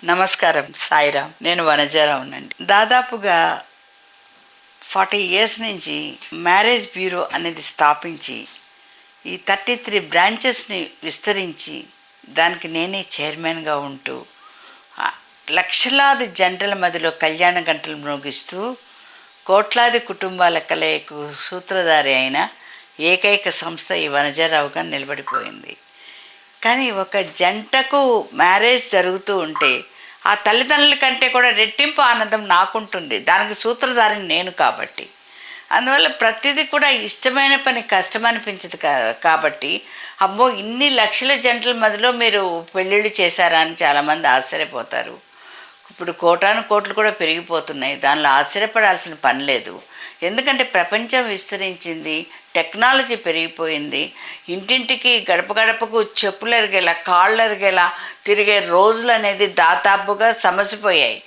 నమస్కారం, సాయిరామ్. నేను వనజారావునండి. దాదాపుగా 40 ఇయర్స్ నుంచి మ్యారేజ్ బ్యూరో అనేది స్థాపించి ఈ 33 బ్రాంచెస్ని విస్తరించి దానికి నేనే చైర్మన్గా ఉంటూ లక్షలాది జంటల మధ్యలో కళ్యాణ గంటలు మ్రోగిస్తూ కోట్లాది కుటుంబాల కలయికు సూత్రధారి అయిన ఏకైక సంస్థ ఈ వనజారావుగా నిలబడిపోయింది. కానీ ఒక జంటకు మ్యారేజ్ జరుగుతూ ఉంటే ఆ తల్లిదండ్రుల కంటే కూడా రెట్టింపు ఆనందం నాకుంటుంది. దానికి సూత్రధారిని నేను కాబట్టి. అందువల్ల ప్రతిదీ కూడా ఇష్టమైన పని కష్టం అనిపించదు కాబట్టి అమ్మో ఇన్ని లక్షల జంటల మధ్యలో మీరు పెళ్ళిళ్ళు చేశారా అని చాలామంది ఆశ్చర్యపోతారు. ఇప్పుడు కోటాను కోట్లు కూడా పెరిగిపోతున్నాయి. దానిలో ఆశ్చర్యపడాల్సిన పని లేదు. ఎందుకంటే ప్రపంచం విస్తరించింది, టెక్నాలజీ పెరిగిపోయింది. ఇంటింటికి గడప గడపకు చెప్పులు ఎరిగేలా కాళ్ళు ఎరిగేలా తిరిగే రోజులు అనేది దాదాపుగా సమసిపోయాయి.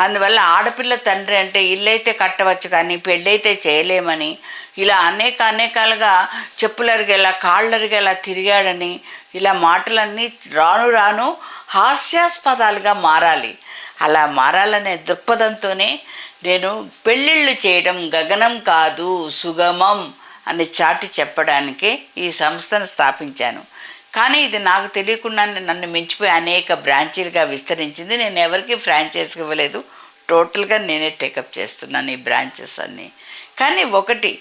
అందువల్ల ఆడపిల్ల తండ్రి అంటే ఇల్లైతే కట్టవచ్చు కానీ పెళ్ళైతే చేయలేమని ఇలా అనేకాలుగా చెప్పులు ఎరిగేలా కాళ్ళు ఎరిగేలా తిరిగాడని ఇలా మాటలన్నీ రాను రాను హాస్యాస్పదాలుగా మారాలి. అలా మారాలనే దృక్పథంతోనే నేను పెళ్ళిళ్ళు చేయడం గగనం కాదు సుగమం అని చాటి చెప్పడానికే ఈ సంస్థను స్థాపించాను. కానీ ఇది నాకు తెలియకుండా నన్ను మించిపోయి అనేక బ్రాంచీలుగా విస్తరించింది. నేను ఎవరికి ఫ్రాంచైజ్ ఇవ్వలేదు, టోటల్గా నేనే టేకప్ చేస్తున్నాను ఈ బ్రాంచెస్ అన్నీ. కానీ ఒకటి,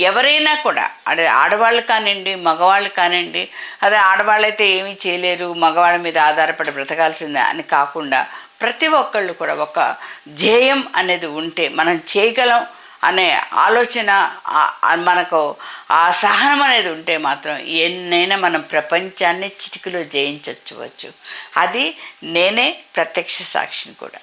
ఎవరైనా కూడా అదే ఆడవాళ్ళు కానివ్వండి మగవాళ్ళు కానివ్వండి, అదే ఆడవాళ్ళైతే ఏమీ చేయలేరు మగవాళ్ళ మీద ఆధారపడి బ్రతకాల్సిందే అని కాకుండా ప్రతి ఒక్కళ్ళు కూడా ఒక ధ్యేయం అనేది ఉంటే మనం చేయగలం అనే ఆలోచన మనకు ఆ సహనం అనేది ఉంటే మాత్రం ఎన్నైనా మనం ప్రపంచాన్ని చిటికలో జయించవచ్చు. అది నేనే ప్రత్యక్ష సాక్షిని కూడా.